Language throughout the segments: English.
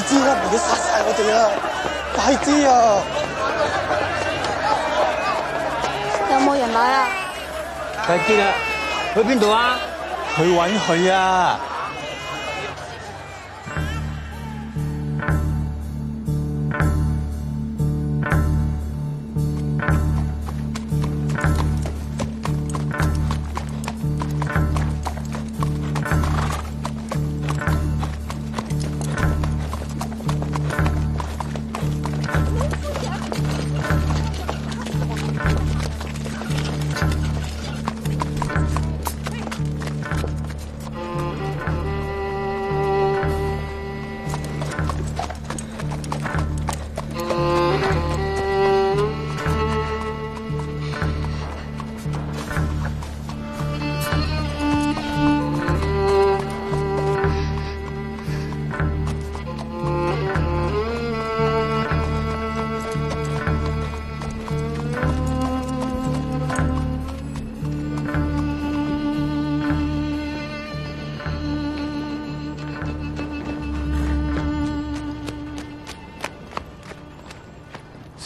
知啦，唔好殺晒我哋啊！快啲啊！有冇人來啊？快啲啦！去邊度啊？去揾佢啊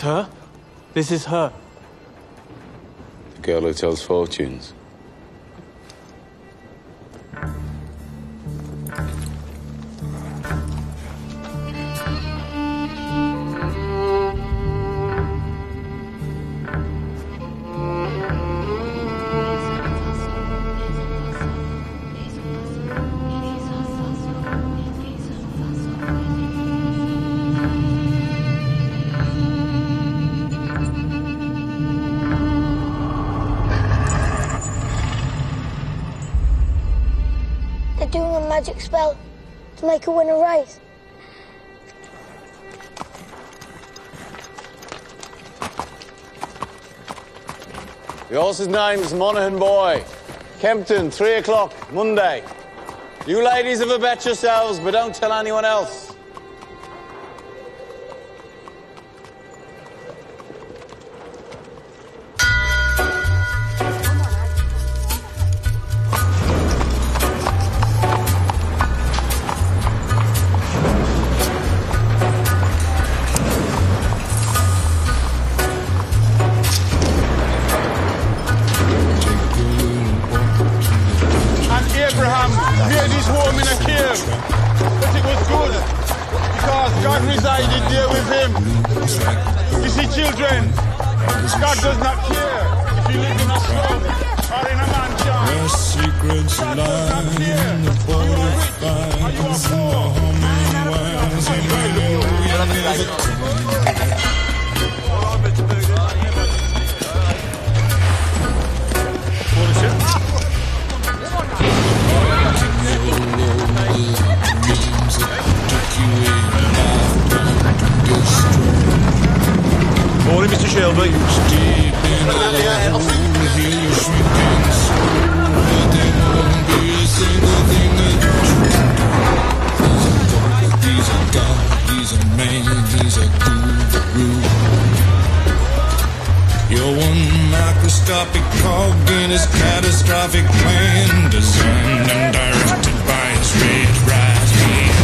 ！Sir, this is her. The girl who tells fortunes. Doing a magic spell to make her win a race. The horse's name's Monaghan Boy. Kempton, 3 o'clock, Monday. You ladies have a bet yourselves, but don't tell anyone else. Abraham made his home in a cave, but it was good because God resided there with him. You see, children, God does not care if you live in a slum or in a mansion. Where secrets lie in the butterflies and the humming winds and Morning, Mr. Shelby. deep in the hole, hear your shrinking soul, but there won't be a single thing that you can do. He's a god, he's a man, he's a guru. You're one microscopic cog in his catastrophic plan, designed and directed by his red right hand.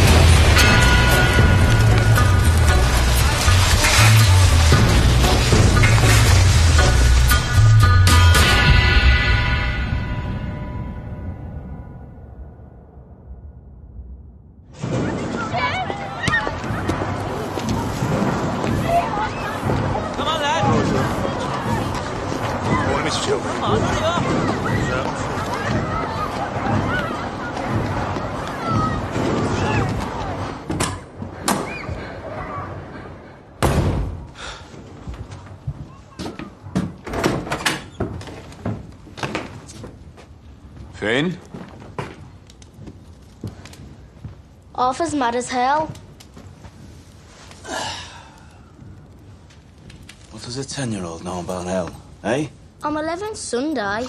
Finn? Arthur's mad as hell. What does a 10-year-old know about hell, eh? I'm 11 Sunday.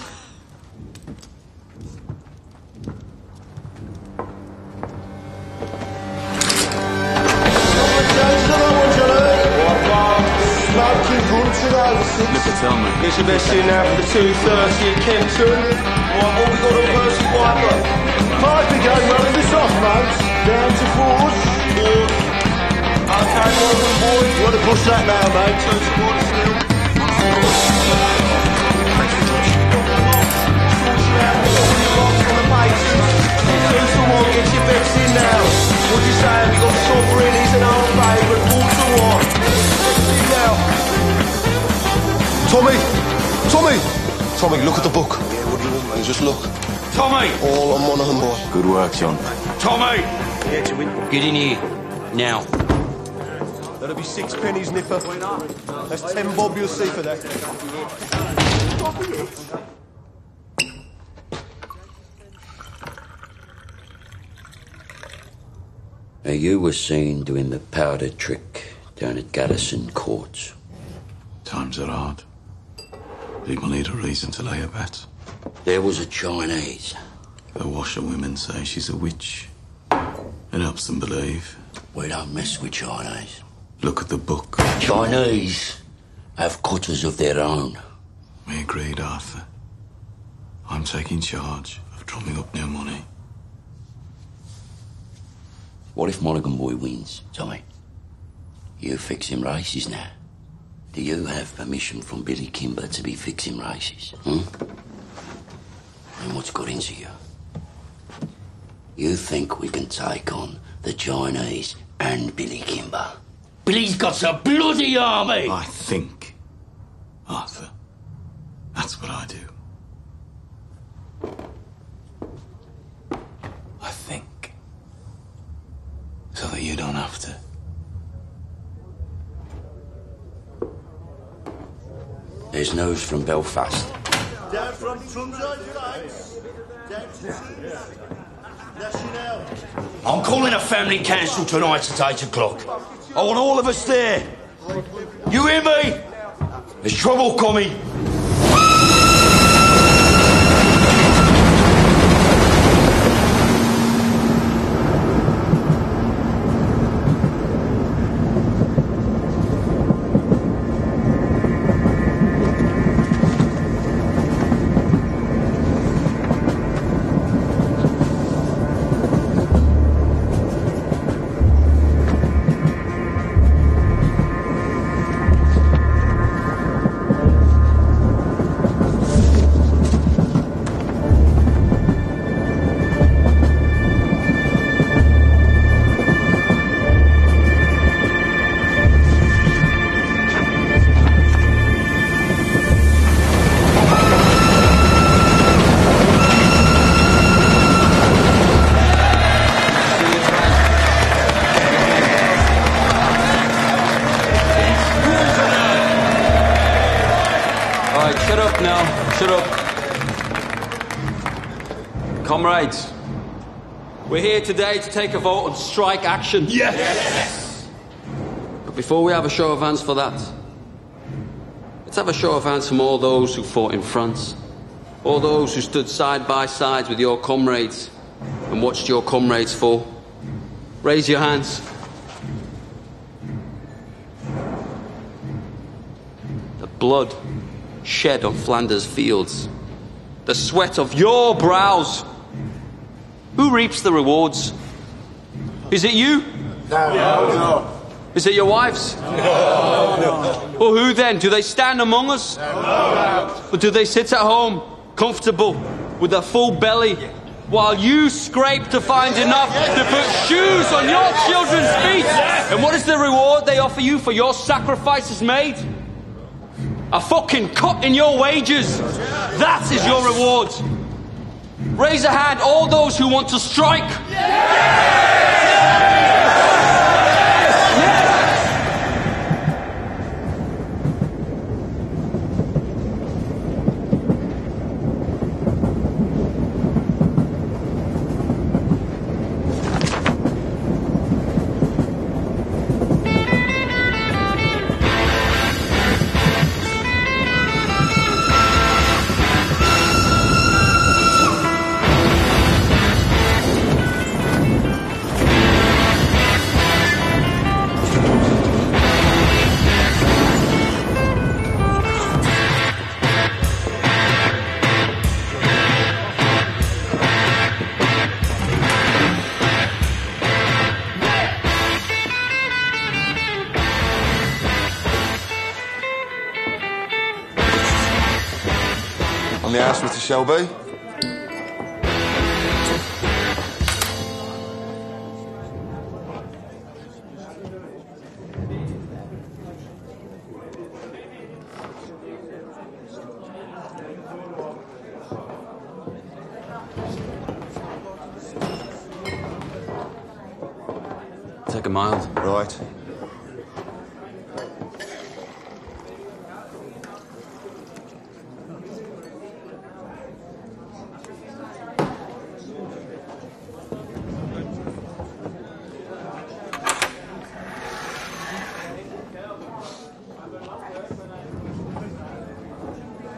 Here's your best in now for the 2:30 at Kempton. Right, what we got on first fiber? Might be going well in this off, mate. Down to forward. Okay, Morgan boy. You want to push that now, mate? Turn towards still. Get your bets in now. What you saying? We got sovereignities in our favour. 4-1. Tommy, look at the book. Yeah, what do you want, mate? Just look. Tommy! All on Monaghan boy. Good work, John. Tommy! Get in here. Now. That'll be 6 pennies, Nipper. That's 10 bob you'll see for that. Now, you were seen doing the powder trick down at Garrison Courts. Times are hard. People need a reason to lay a bet. There was a Chinese. The washerwomen say she's a witch. It helps them believe. We don't mess with Chinese. Look at the book. Chinese have cutters of their own. We agreed, Arthur. I'm taking charge of drumming up new money. What if Monaghan boy wins, Tommy? You fix him races now. Do you have permission from Billy Kimber to be fixing races? And what's got into you? You think we can take on the Chinese and Billy Kimber? Billy's got a bloody army! I think, Arthur. That's what I do. I think. So that you don't have to. There's news from Belfast. Down from Trumside, down to National. I'm calling a family council tonight at 8 o'clock. I want all of us there. You hear me? There's trouble coming. Comrades, we're here today to take a vote on strike action. Yes! But before we have a show of hands for that, let's have a show of hands from all those who fought in France, all those who stood side by side with your comrades and watched your comrades fall. Raise your hands. The blood shed on Flanders fields, the sweat of your brows. Who reaps the rewards? Is it you? No. Is it your wives? No. Well, who then? Do they stand among us? No. Or do they sit at home, comfortable, with a full belly, while you scrape to find enough to put shoes on your children's feet? And what is the reward they offer you for your sacrifices made? A fucking cut in your wages. That is your reward. Raise a hand, all those who want to strike. On the house, Mr. Shelby? Take a mild. Right.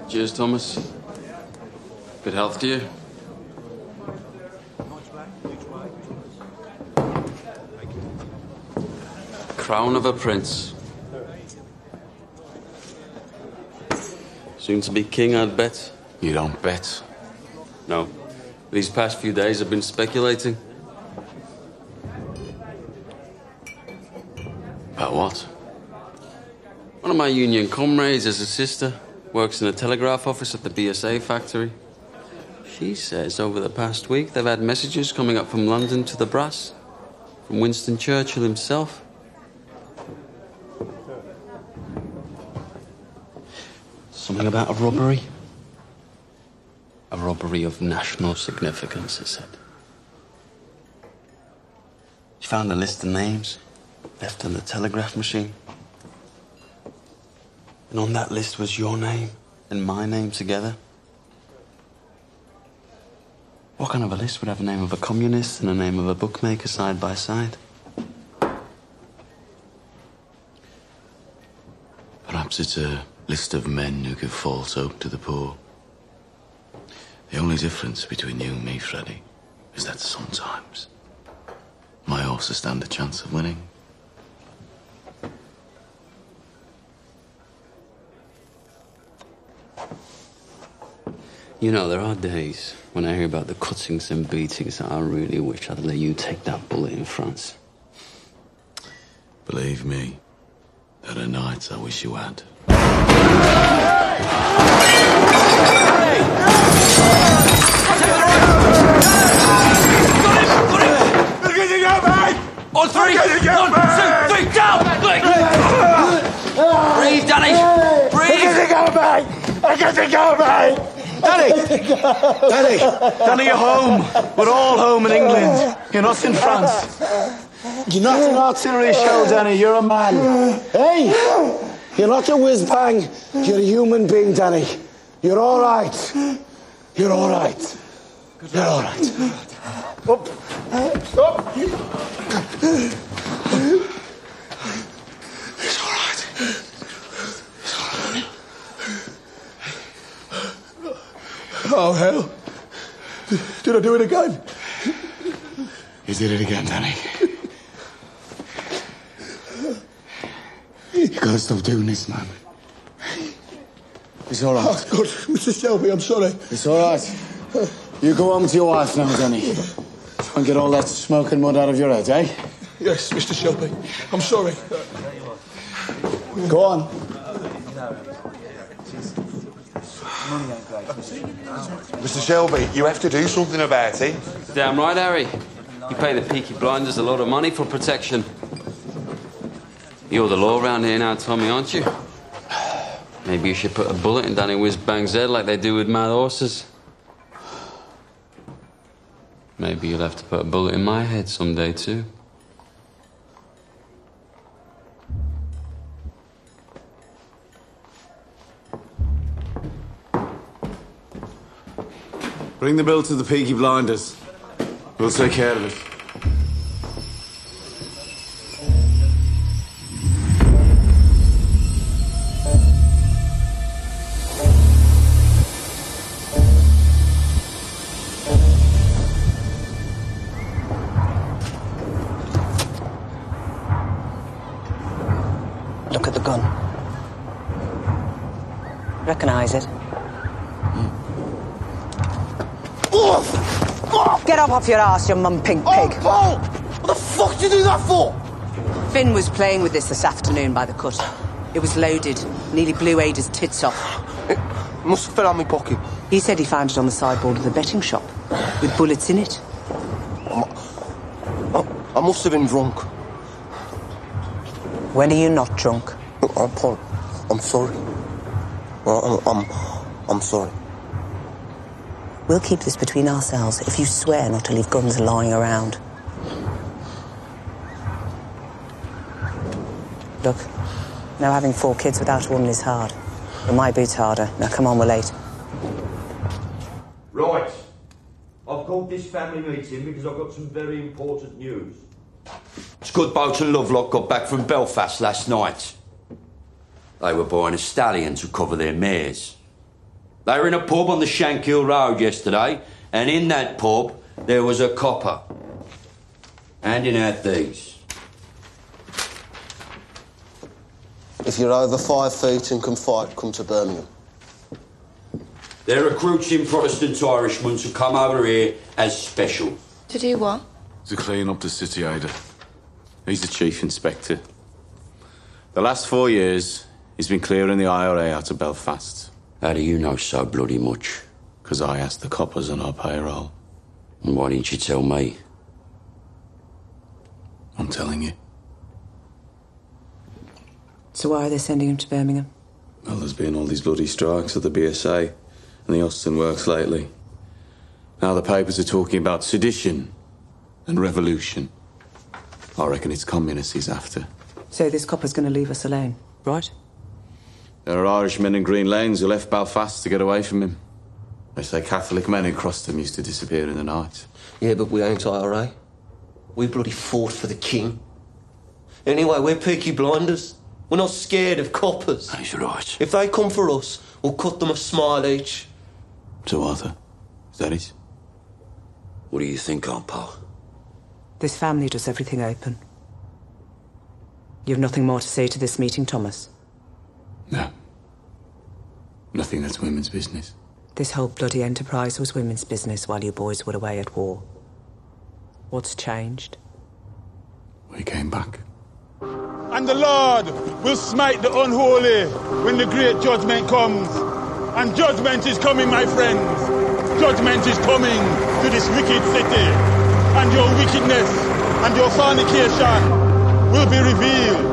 Cheers, Thomas. Good health to you. Crown of a prince. Soon to be king, I'd bet. You don't bet. No. These past few days I've been speculating. About what? One of my union comrades has a sister. Works in a telegraph office at the BSA factory. She says over the past week they've had messages coming up from London to the brass. From Winston Churchill himself. Something about a robbery. A robbery of national significance, it said. She found a list of names left on the telegraph machine. And on that list was your name and my name together. What kind of a list would have the name of a communist and the name of a bookmaker side by side? Perhaps it's a list of men who give false hope to the poor. The only difference between you and me, Freddie, is that sometimes my horses stand a chance of winning. You know, there are days when I hear about the cuttings and beatings that I really wish I'd let you take that bullet in France. Believe me, there are nights I wish you had. On three! 1, 2, 3, down! Breathe, Danny! Breathe! I got to go, mate! Danny, you're home. We're all home in England. You're not in France. You're not an artillery shell, Danny. You're a man. Hey! You're not a whiz-bang. You're a human being, Danny. You're all right. You're all right. You're all right. Up. Up. It's all right. It's all right. Oh, hell. Did I do it again? You did it again, Danny. You gotta stop doing this, man. It's all right. Oh, God, Mr. Shelby, I'm sorry. It's all right. You go home to your wife now, Danny. Try and get all that smoke and mud out of your head, eh? Yes, Mr. Shelby. I'm sorry. Go on. Mr. Shelby, you have to do something about it. Damn right, Harry. You pay the Peaky Blinders a lot of money for protection. You're the law around here now, Tommy, aren't you? Maybe you should put a bullet in Danny Whiz-Bang's head like they do with mad horses. Maybe you'll have to put a bullet in my head someday, too. Bring the bill to the Peaky Blinders. We'll take care of it. Look at the gun. Recognize it? Get up off your ass, you mum pink pig. Oh, Paul! What the fuck did you do that for? Finn was playing with this afternoon by the cut. It was loaded. Nearly blew Ada's tits off. Must have fell out my pocket. He said he found it on the sideboard of the betting shop, with bullets in it. I must have been drunk. When are you not drunk? I'm sorry. I'm sorry. We'll keep this between ourselves if you swear not to leave guns lying around. Look, now having 4 kids without a woman is hard. But my boot's harder. Now come on, we're late. Right. I've called this family meeting because I've got some very important news. Scudboat and Lovelock got back from Belfast last night. They were buying a stallion to cover their mares. They were in a pub on the Shankill Road yesterday, and in that pub there was a copper handing out these. If you're over 5 feet and can fight, come to Birmingham. They're recruiting Protestant Irishmen to come over here as special. To do what? To clean up the city, Ada. He's the chief inspector. The last 4 years, he's been clearing the IRA out of Belfast. How do you know so bloody much? Because I asked the coppers on our payroll. And why didn't you tell me? I'm telling you. So why are they sending him to Birmingham? Well, there's been all these bloody strikes at the BSA and the Austin works lately. Now the papers are talking about sedition and revolution. I reckon it's communists he's after. So this copper's going to leave us alone, right? There are Irishmen in Green Lanes who left Belfast to get away from him. They say Catholic men who crossed him used to disappear in the night. Yeah, but we ain't IRA. We bloody fought for the king. Anyway, we're Peaky Blinders. We're not scared of coppers. That's right. If they come for us, we'll cut them a smile each. So, Arthur, is that it? What do you think, Aunt Pal? This family does everything open. You have nothing more to say to this meeting, Thomas? No. Nothing that's women's business. This whole bloody enterprise was women's business while you boys were away at war. What's changed? We came back. And the Lord will smite the unholy when the great judgment comes. And judgment is coming, my friends. Judgment is coming to this wicked city. And your wickedness and your fornication will be revealed.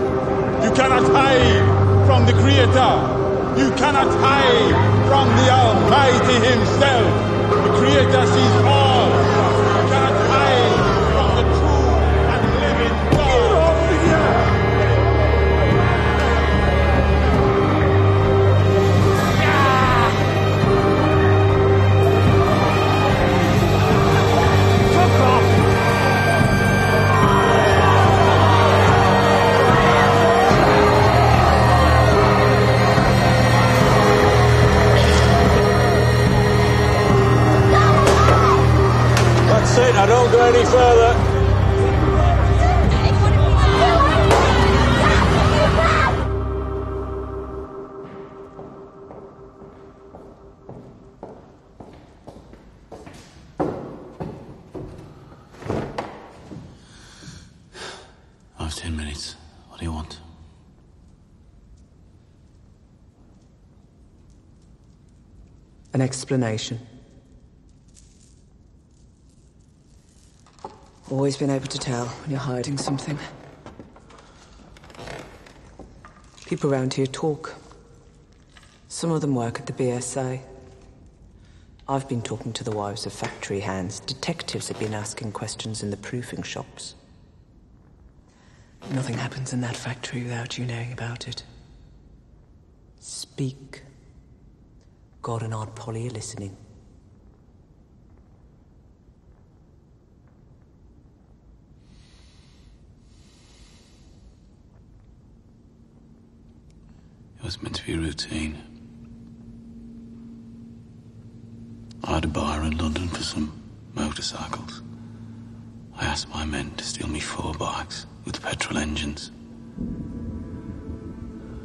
You cannot hide from the Creator. You cannot hide from the Almighty Himself. The Creator sees all. You cannot hide from the true and living God. That's it, I don't go any further. I have 10 minutes. What do you want? An explanation. Always been able to tell when you're hiding something. People around here talk. Some of them work at the BSA. I've been talking to the wives of factory hands. Detectives have been asking questions in the proofing shops. Nothing happens in that factory without you knowing about it. Speak. God and Aunt Polly are listening. It was meant to be a routine. I had a bar in London for some motorcycles. I asked my men to steal me 4 bikes with petrol engines.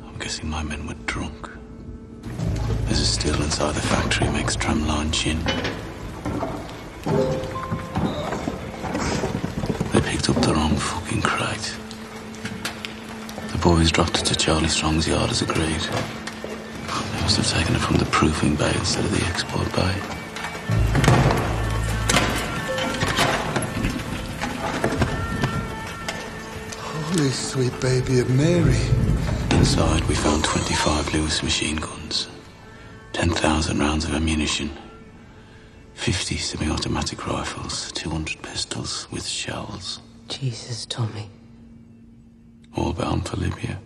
I'm guessing my men were drunk. There's a still inside the factory makes tramline gin. They picked up the wrong fucking crate. The boys dropped it to Charlie Strong's yard as agreed. Must have taken it from the proofing bay instead of the export bay. Holy sweet baby of Mary. Inside, we found 25 Lewis machine guns, 10,000 rounds of ammunition, 50 semi-automatic rifles, 200 pistols with shells. Jesus, Tommy. All bound for Libya.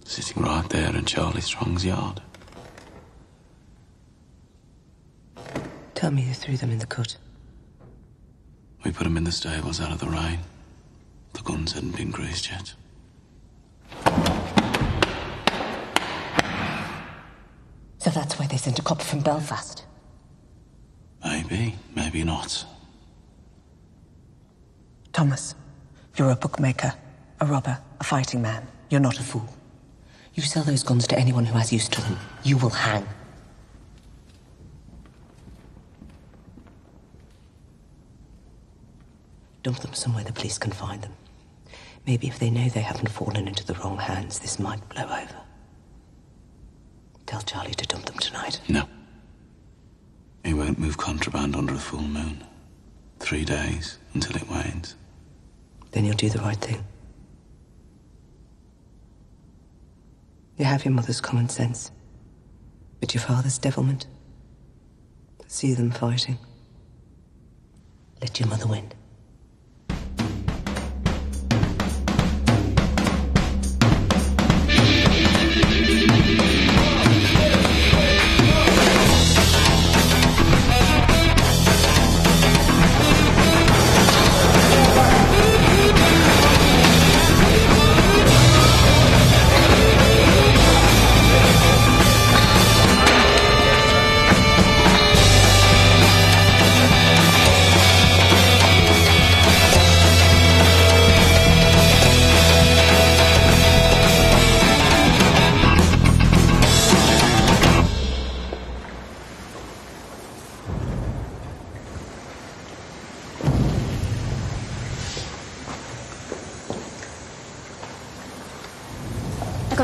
Sitting right there in Charlie Strong's yard. Tell me you threw them in the cut. We put them in the stables out of the rain. The guns hadn't been greased yet. So that's why they sent a copper from Belfast. Maybe, maybe not. Thomas, you're a bookmaker, a robber, a fighting man. You're not a fool. You sell those guns to anyone who has use to them. You will hang. Dump them somewhere the police can find them. Maybe if they know they haven't fallen into the wrong hands, this might blow over. Tell Charlie to dump them tonight. No. He won't move contraband under a full moon. 3 days until it wanes. Then you'll do the right thing. You have your mother's common sense, but your father's devilment. See them fighting. Let your mother win.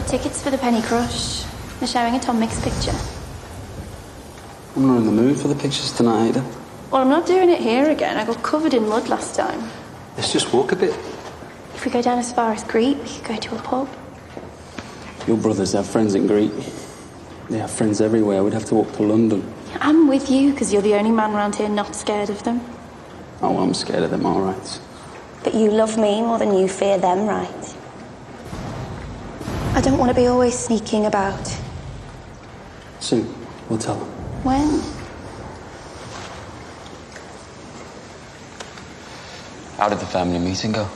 Tickets for the Penny Crush. They're showing a Tom Mix picture. I'm not in the mood for the pictures tonight either. Well, I'm not doing it here again. I got covered in mud last time. Let's just walk a bit. If we go down as far as Greek, we could go to a pub. Your brothers have friends in Greek. They have friends everywhere. We'd have to walk to London. I'm with you, because you're the only man around here not scared of them. Oh, I'm scared of them, all right. But you love me more than you fear them, right? I don't want to be always sneaking about. Soon, we'll tell them. When? How did the family meeting go?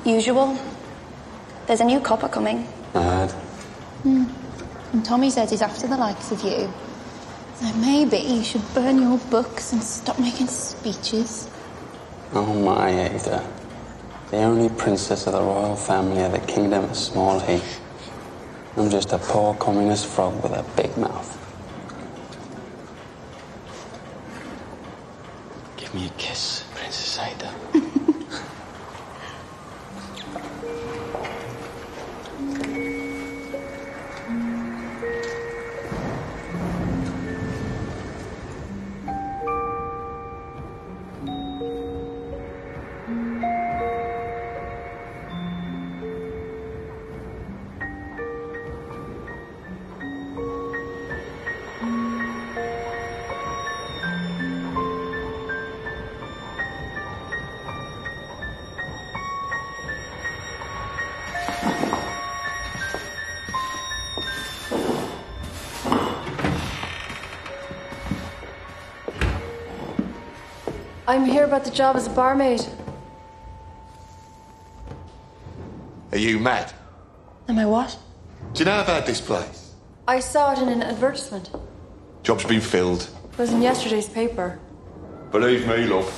Usual. There's a new copper coming. I heard. And Tommy says he's after the likes of you. So maybe you should burn your books and stop making speeches. Oh, my Ada. The only princess of the royal family of the kingdom of Small Heath. I'm just a poor communist frog with a big mouth. Give me a kiss, Princess Ada. I'm here about the job as a barmaid. Are you mad? Am I what? Do you know about this place? I saw it in an advertisement. Job's been filled. It was in yesterday's paper. Believe me, love.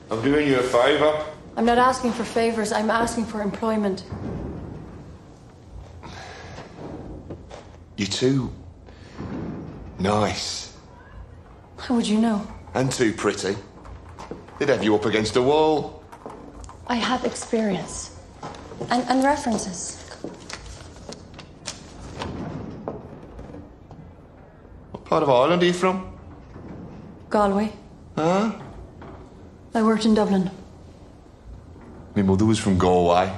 I'm doing you a favour. I'm not asking for favours, I'm asking for employment. You're too nice. How would you know? And too pretty. They'd have you up against a wall. I have experience. And references. Part of Ireland are you from? Galway. Huh? I worked in Dublin. My mother was from Galway.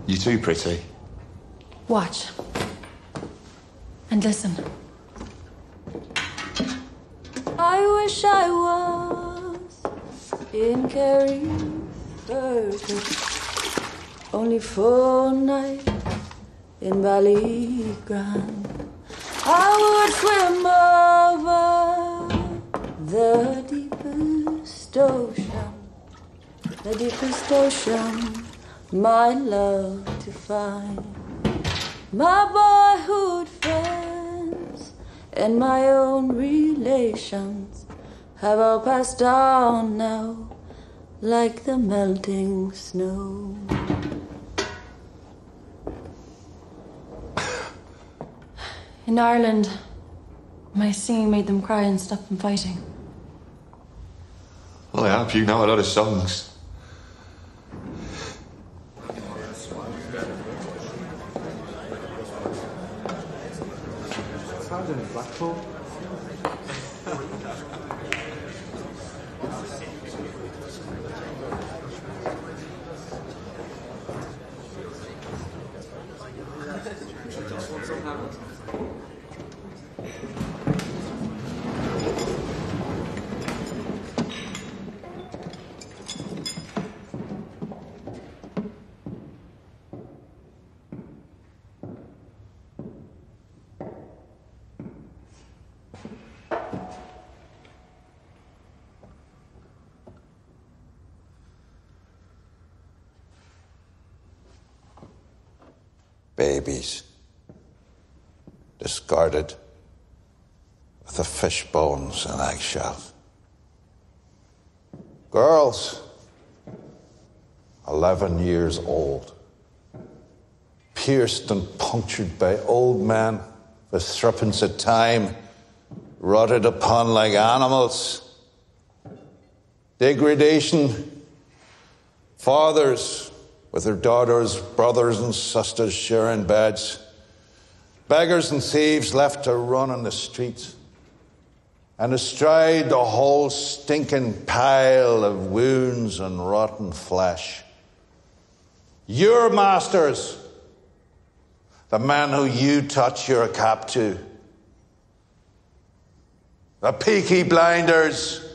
You too pretty. Watch. And listen. I wish I was in Kerry, only for a night in Ballygrand. I would swim over the deepest ocean, my love to find. My boyhood friends and my own relations have all passed on now, like the melting snow. In Ireland, my singing made them cry and stop them fighting. Well, I hope you know a lot of songs. How's it in Blackpool? Babies, discarded with the fish bones and eggshells. Girls, 11 years old, pierced and punctured by old men with threepence of time, rotted upon like animals. Degradation, fathers with their daughters, brothers and sisters sharing beds. Beggars and thieves left to run on the streets. And astride the whole stinking pile of wounds and rotten flesh. Your masters, the men who you touch your cap to. The Peaky blinders.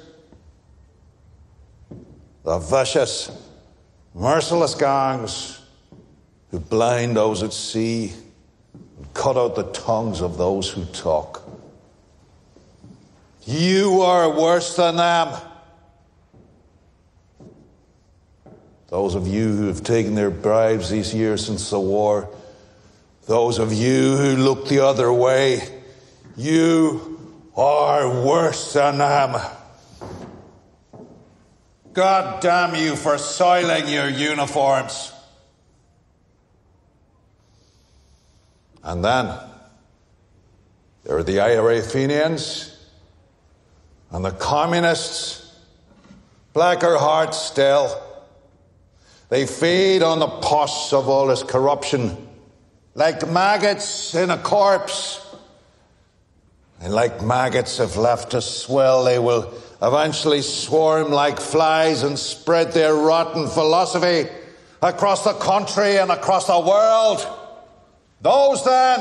The vicious, merciless gangs who blind those at sea and cut out the tongues of those who talk. You are worse than them. Those of you who have taken their bribes these years since the war, those of you who look the other way, you are worse than them. God damn you for soiling your uniforms. And then there are the IRA Fenians and the communists, blacker hearts still. They feed on the pus of all this corruption, like maggots in a corpse. And like maggots, if left to swell, they will eventually swarm like flies and spread their rotten philosophy across the country and across the world. Those, then,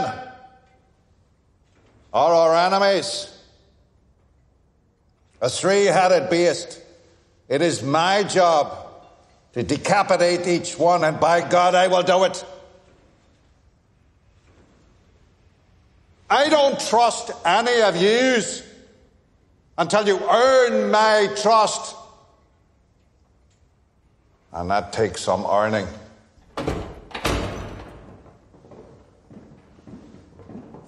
are our enemies. A three-headed beast. It is my job to decapitate each one, and by God, I will do it. I don't trust any of yous until you earn my trust. And that takes some earning.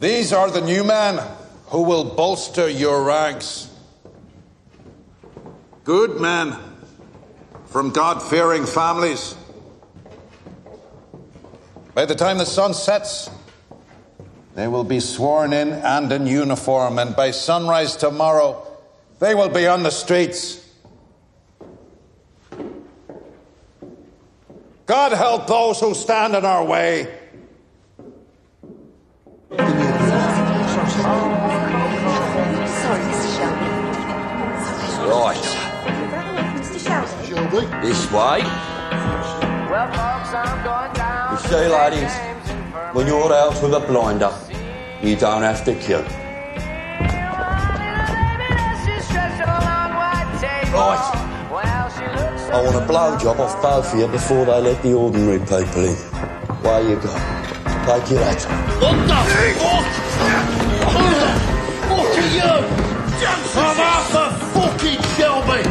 These are the new men who will bolster your ranks. Good men from God-fearing families. By the time the sun sets, they will be sworn in and in uniform, and by sunrise tomorrow, they will be on the streets. God help those who stand in our way. Sorry, Mr. Shelby. Right. Mr. Shelby? This way. You see, ladies, when you're out with a blinder, you don't have to kill. Right. I want a blowjob off both of you before they let the ordinary people in. Where you go? Take your hat. What the fuck? Who the fuck are you? I'm Arthur fucking Shelby.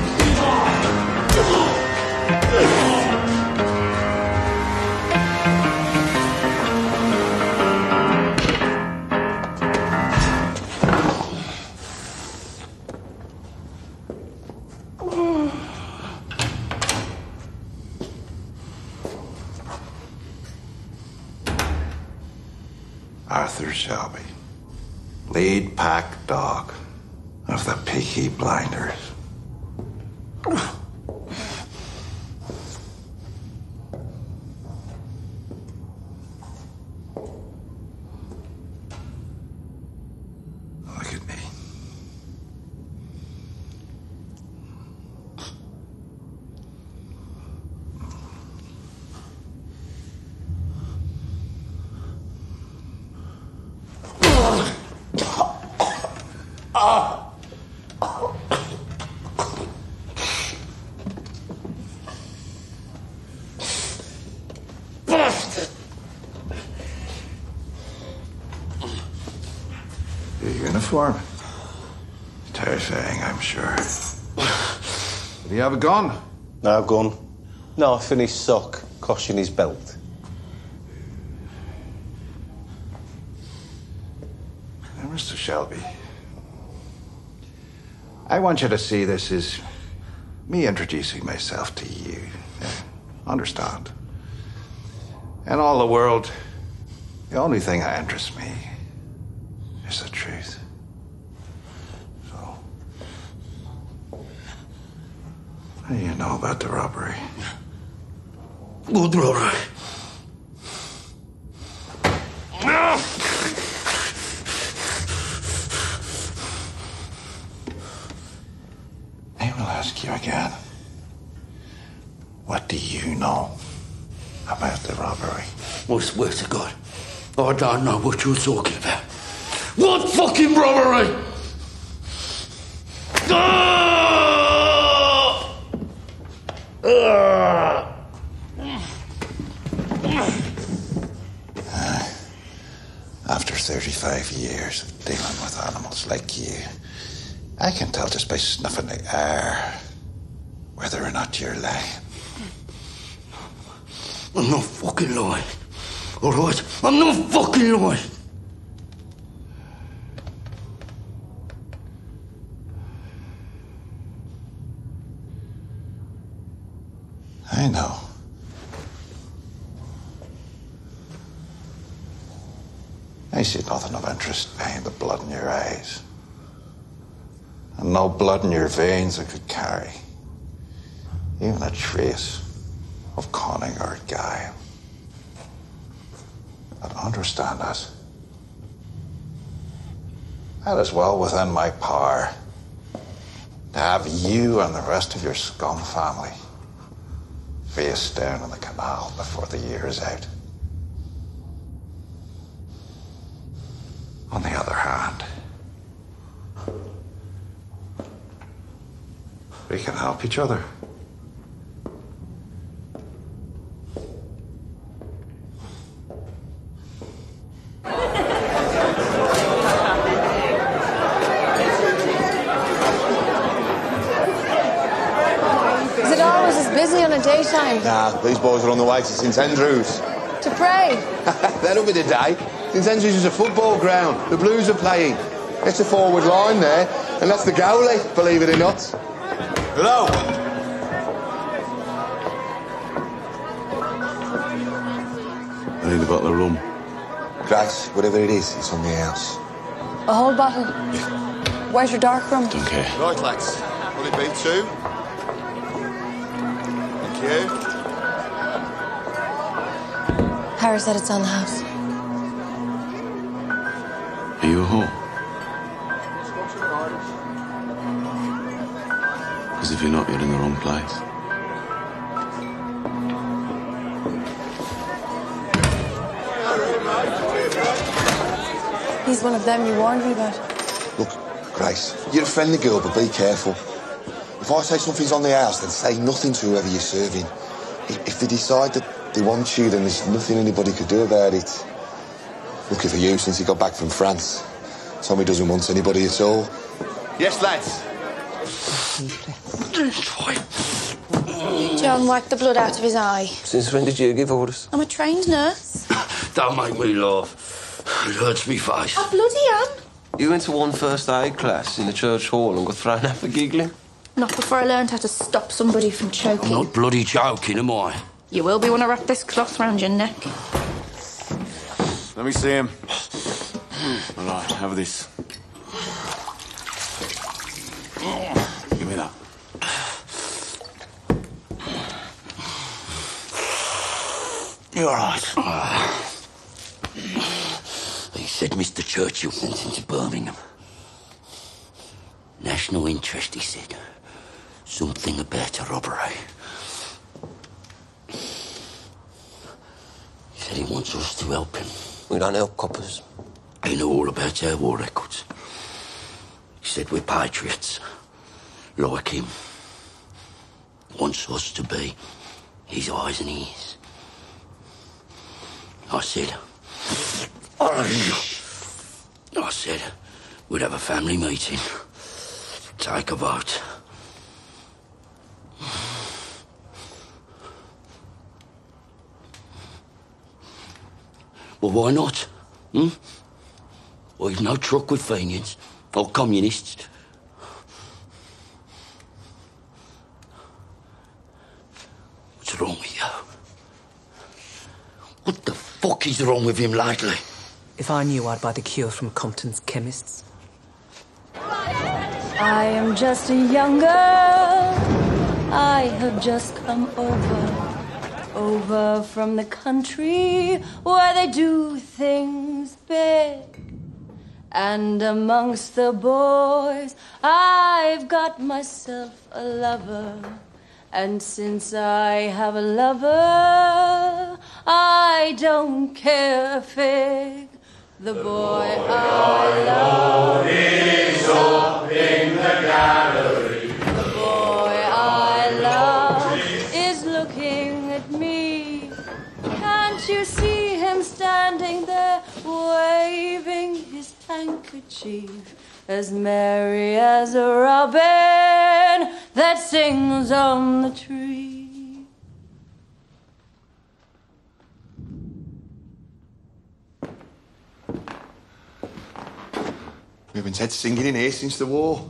Arthur Shelby, lead pack dog of the Peaky Blinders. Look at me. Bastard! Your uniform? Terrifying, I'm sure. Do you have a gun? No gun. Knife in his sock, cosh in his belt. Now, Mr. Shelby, I want you to see this as me introducing myself to you. Understand? In all the world, the only thing that interests me is the truth. So, what do you know about the robbery? Good robbery. I will ask you again. What do you know about the robbery? Well, swear to God, I don't know what you're talking about. What fucking robbery? After 35 years of dealing with animals like you, I can tell just by snuffing the air whether or not you're lying. I'm not fucking lying. All right? I'm not fucking lying. I know. I see nothing of interest behind the blood in your eyes. And no blood in your veins that could carry even a trace of cunning or guile. But understand this. That is well within my power to have you and the rest of your scum family face down in the canal before the year is out. On the other hand, we can help each other. Is it always as busy on a daytime? Nah, these boys are on the way to St Andrews. To pray? That'll be the day. St Andrews is a football ground. The Blues are playing. It's a forward line there, and that's the goalie, believe it or not. Hello. I need a bottle of rum. Grace, whatever it is, it's on the house. A whole bottle? White or dark rum? Don't care. Right, lads. Will it be 2? Thank you. Harry said it's on the house. No. Because if you're not, you're in the wrong place. He's one of them you warned me about. Look, Grace, you're a friendly girl, but be careful. If I say something's on the house, then say nothing to whoever you're serving. If they decide that they want you, then there's nothing anybody could do about it. Lucky for you, since he got back from France. Tommy doesn't want anybody at all. Yes, lads. John wiped the blood out of his eye. Since when did you give orders? I'm a trained nurse. Don't make me laugh. It hurts me face. I bloody am. You went to one first aid class in the church hall and got thrown out for giggling? Not before I learned how to stop somebody from choking. I'm not bloody joking, am I? You will be when I wrap this cloth round your neck. Let me see him. All right, have this. Give me that. You're all right. He said Mr. Churchill sent him to Birmingham. National interest, he said. Something about a robbery. He said he wants us to help him. We don't help coppers. He knew all about our war records. He said we're patriots. Like him. Wants us to be his eyes and ears. I said we'd have a family meeting. Take a vote. Well, why not? Well, you've no truck with Fenians or communists. What's wrong with you? What the fuck is wrong with him lately? If I knew, I'd buy the cure from Compton's chemists. I am just a young girl. I have just come over from the country where they do things big. And amongst the boys, I've got myself a lover. And since I have a lover, I don't care a fig. The boy I love is up in the gallery. The boy I love is looking at me. Can't you see him standing there, waving his handkerchief, as merry as a robin that sings on the tree? We haven't had singing in here since the war.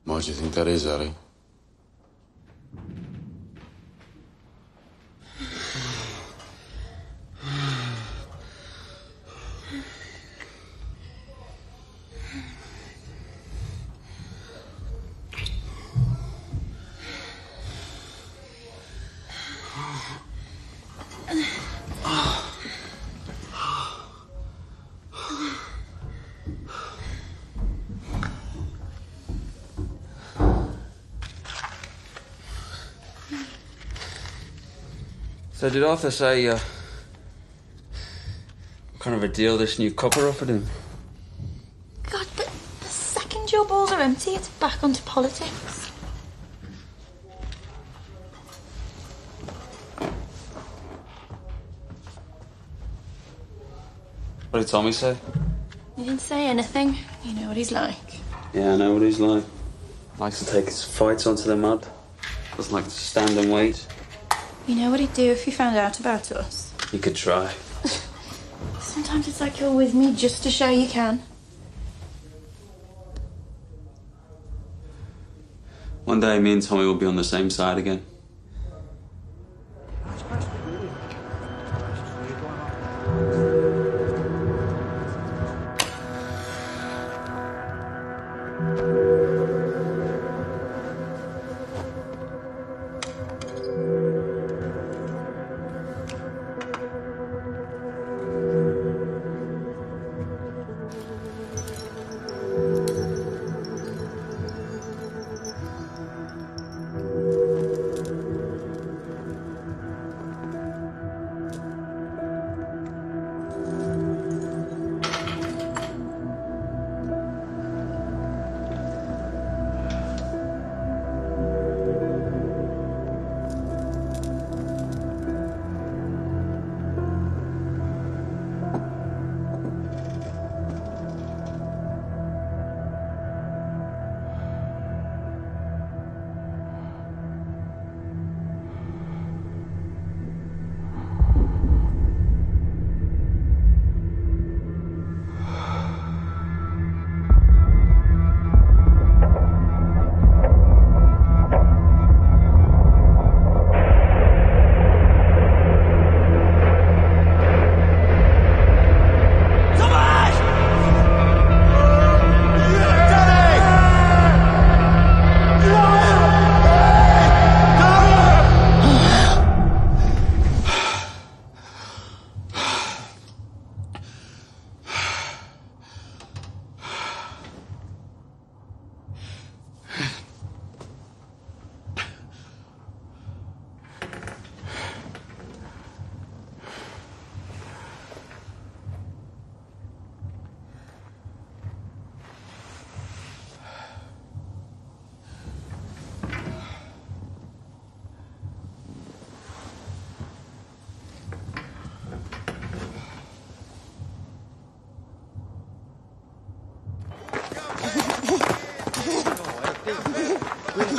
Why do you think that is, Harry? So did Arthur say, what kind of a deal this new copper offered him? God, the second your balls are empty, it's back onto politics. What did Tommy say? He didn't say anything. You know what he's like. Yeah, I know what he's like. Likes to take his fights onto the mud. Doesn't like to stand and wait. You know what he'd do if he found out about us? He could try. Sometimes it's like you're with me just to show you can. One day me and Tommy will be on the same side again.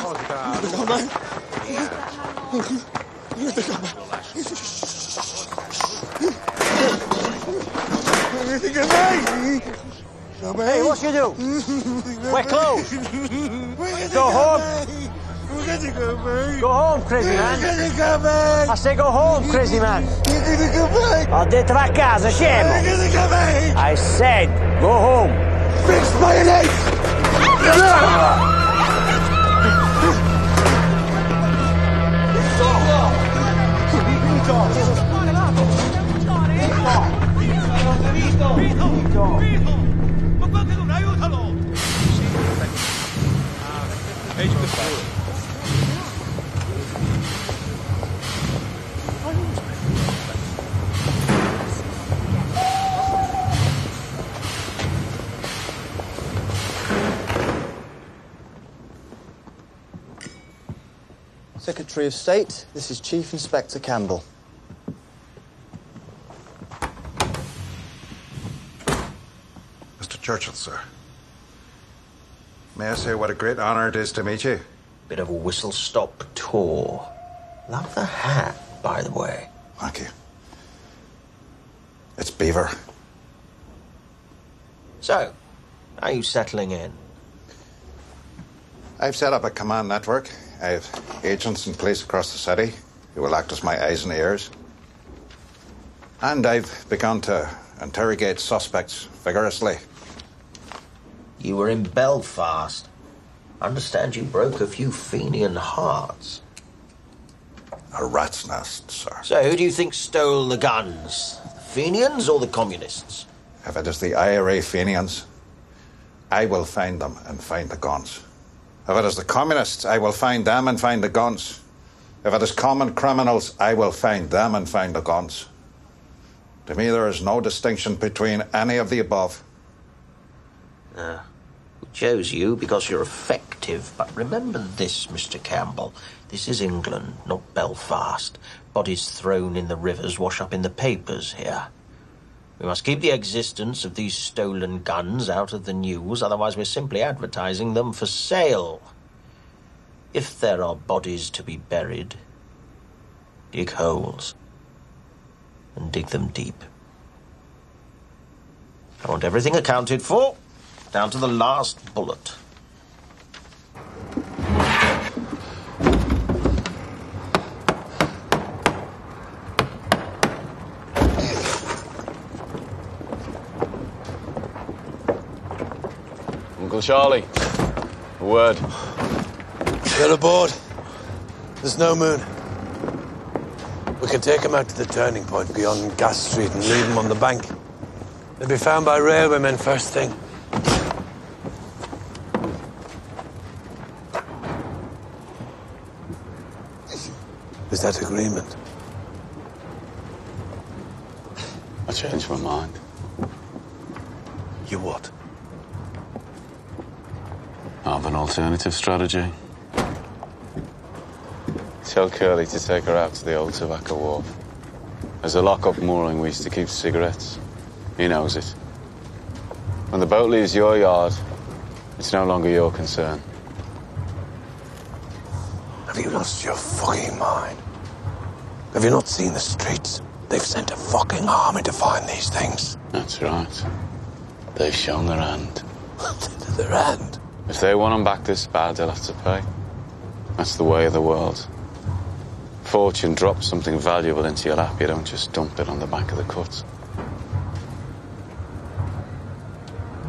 Hey, what you do? We're closed. Go home. Go home, crazy man. I say go home, crazy man. Ho detto va a casa, scemo. I said go home. Fix mayonnaise! Secretary of State, this is Chief Inspector Campbell. Mr. Churchill, sir. May I say what a great honour it is to meet you? Bit of a whistle-stop tour. Love the hat, by the way. Thank you. It's Beaver. So, how are you settling in? I've set up a command network. I have agents in place across the city who will act as my eyes and ears. And I've begun to interrogate suspects vigorously. You were in Belfast. I understand you broke a few Fenian hearts. A rat's nest, sir. So who do you think stole the guns? The Fenians or the communists? If it is the IRA Fenians, I will find them and find the guns. If it is the communists, I will find them and find the guns. If it is common criminals, I will find them and find the guns. To me, there is no distinction between any of the above. We chose you because you're effective, but remember this, Mr. Campbell. This is England, not Belfast. Bodies thrown in the rivers wash up in the papers here. We must keep the existence of these stolen guns out of the news, otherwise we're simply advertising them for sale. If there are bodies to be buried, dig holes and dig them deep. I want everything accounted for, down to the last bullet. Uncle Charlie, a word. Get aboard. There's no moon. We can take them out to the turning point beyond Gas Street and leave them on the bank. They'll be found by railwaymen first thing. Is that agreement? I changed my mind. You what? I have an alternative strategy. Tell Curly to take her out to the old tobacco wharf. There's a lock-up mooring we used to keep cigarettes. He knows it. When the boat leaves your yard, it's no longer your concern. Have you lost your fucking mind? Have you not seen the streets? They've sent a fucking army to find these things. That's right. They've shown their hand. Their hand? If they want them back this bad, they'll have to pay. That's the way of the world. Fortune drops something valuable into your lap, you don't just dump it on the back of the cut.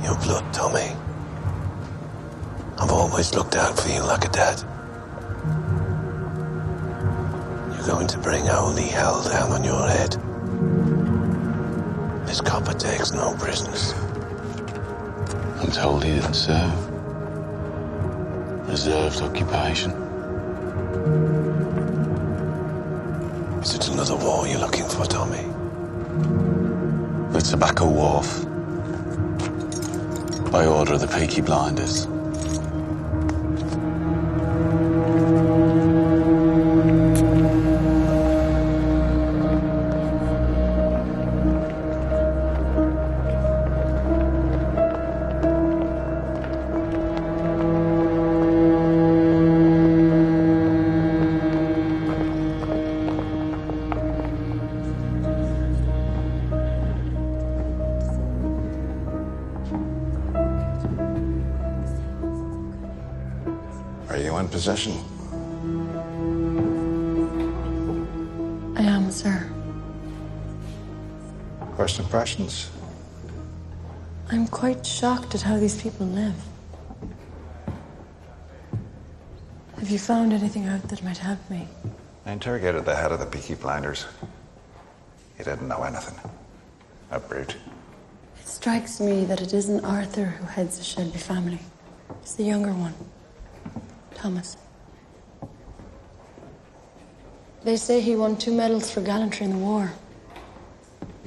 Your blood, Tommy. I've always looked out for you like a dad. You're going to bring holy hell down on your head. This copper takes no prisoners. I'm told he didn't serve. Reserved occupation. Is it another war you're looking for, Tommy? The tobacco wharf. By order of the Peaky blinders. in possession? I am, sir. First impressions? I'm quite shocked at how these people live. Have you found anything out that might help me? I interrogated the head of the Peaky blinders. He didn't know anything. A brute. It strikes me that it isn't Arthur who heads the Shelby family. It's the younger one, Thomas. They say he won 2 medals for gallantry in the war.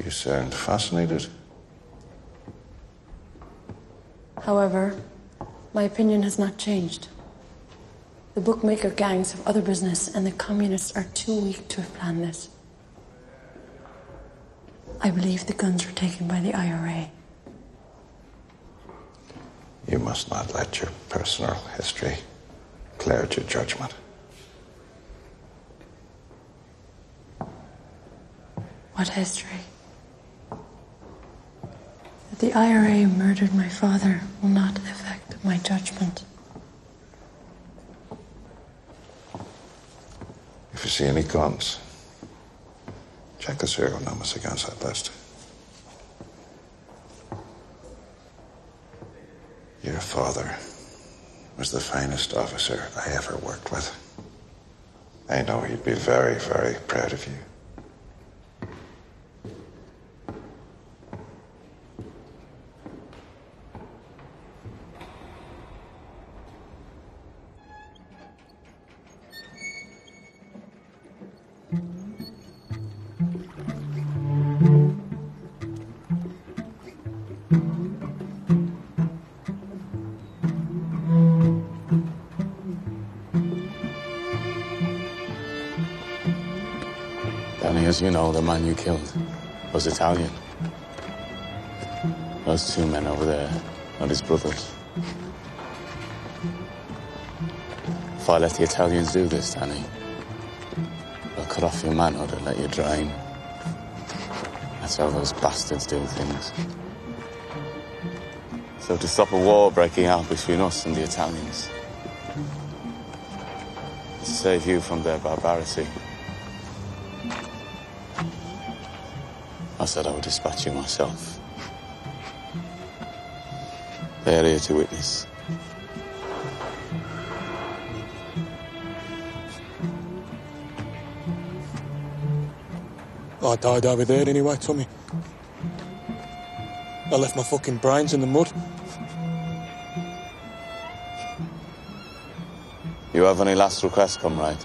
You sound fascinated. However, my opinion has not changed. The bookmaker gangs have other business, and the communists are too weak to have planned this. I believe the guns were taken by the IRA. You must not let your personal history cloud your judgment. What history? That the IRA murdered my father will not affect my judgment. If you see any guns, check the serial numbers against that list. Your father was the finest officer I ever worked with. I know he'd be very, very proud of you. Danny, as you know, the man you killed was Italian. Those 2 men over there are his brothers. If I let the Italians do this, Danny, they'll cut off your manhood and let you drain. That's how those bastards do things. So to stop a war breaking out between us and the Italians, to save you from their barbarity, I said I would dispatch you myself. They're here to witness. I died over there anyway, Tommy. I left my fucking brains in the mud. You have any last requests, comrade?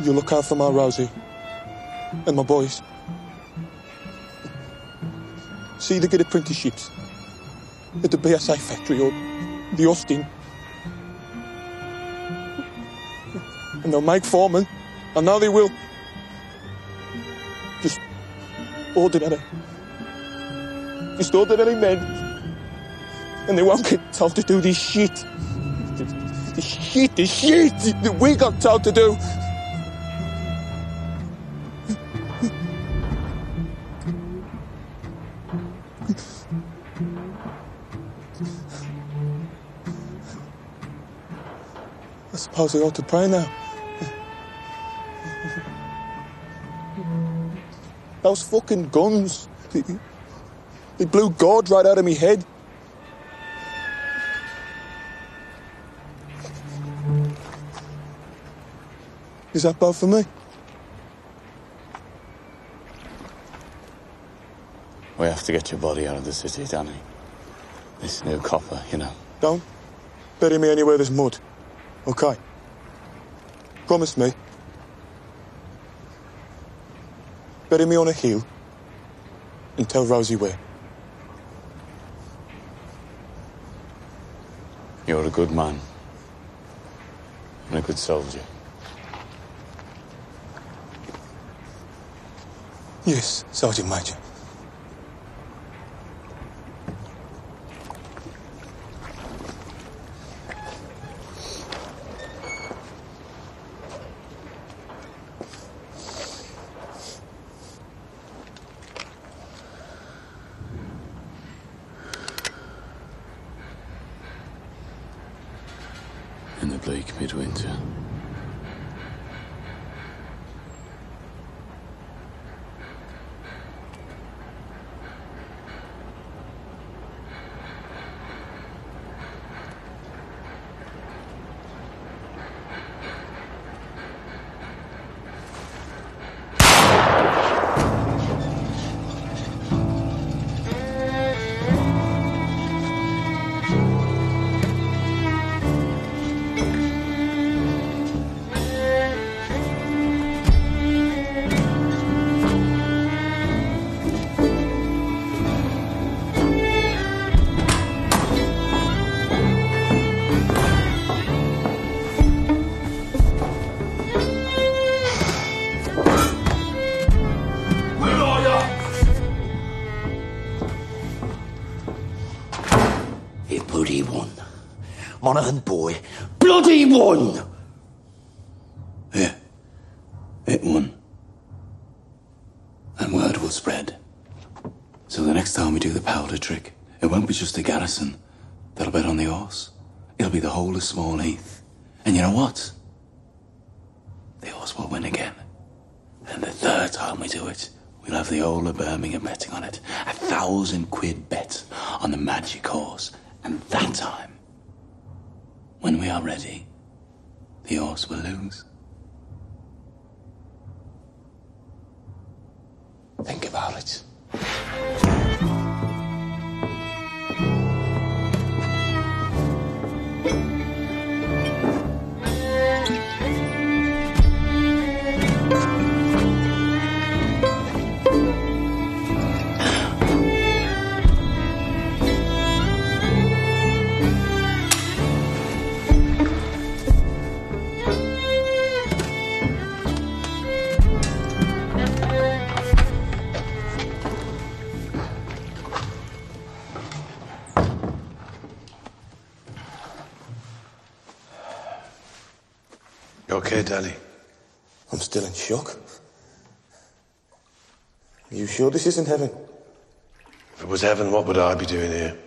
You look out for my Rosie and my boys. See they get apprenticeships at the BSA factory or the Austin. And they'll make foremen. I know they will. Just ordinary men. And they won't get told to do this shit. This shit that we got told to do. I suppose I ought to pray now. Those fucking guns, they blew God right out of me head. Is that bad for me? We have to get your body out of the city, Danny. This new copper, you know. Don't bury me anywhere there's mud. Okay? Promise me. Bury me on a hill and tell Rosie where. You're a good man and a good soldier. Yes, Sergeant Major. bleak midwinter. Bloody one. Monaghan boy. Bloody one! Yeah. It won. And word will spread. So the next time we do the powder trick, it won't be just the garrison that'll bet on the horse. It'll be the whole of Small Heath. And you know what? The horse will win again. And the third time we do it, we'll have the whole of Birmingham betting on it. 1,000 quid bet on the magic horse. And that time, when we are ready, the horse will lose. Think about it. You okay, Danny? I'm still in shock. Are you sure this isn't heaven? If it was heaven, what would I be doing here?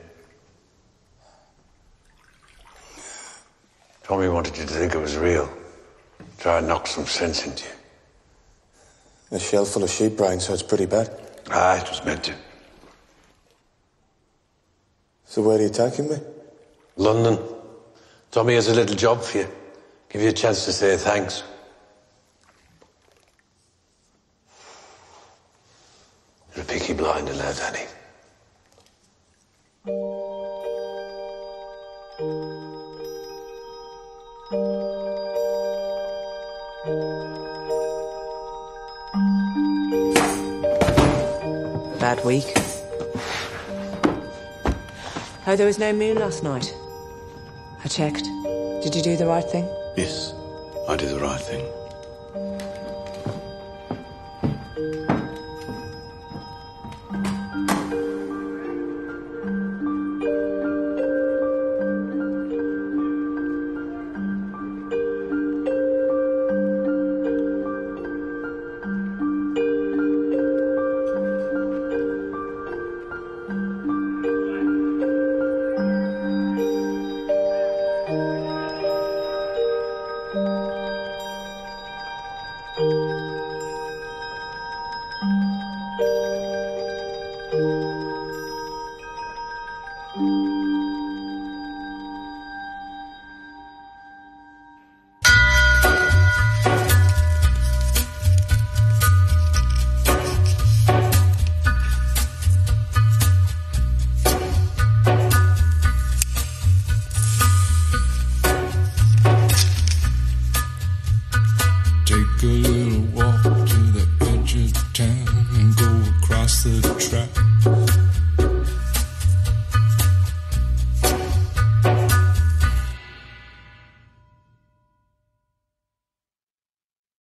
Tommy wanted you to think it was real. Try and knock some sense into you. A shell full of sheep brain, so it's pretty bad. Ah, it was meant to. So where are you taking me? London. Tommy has a little job for you. Give you a chance to say thanks. You're a Peaky blinder now, Danny. Bad week. Oh, there was no moon last night. I checked. Did you do the right thing? Yes, I did the right thing. Take a little walk to the edge of town and go across the track.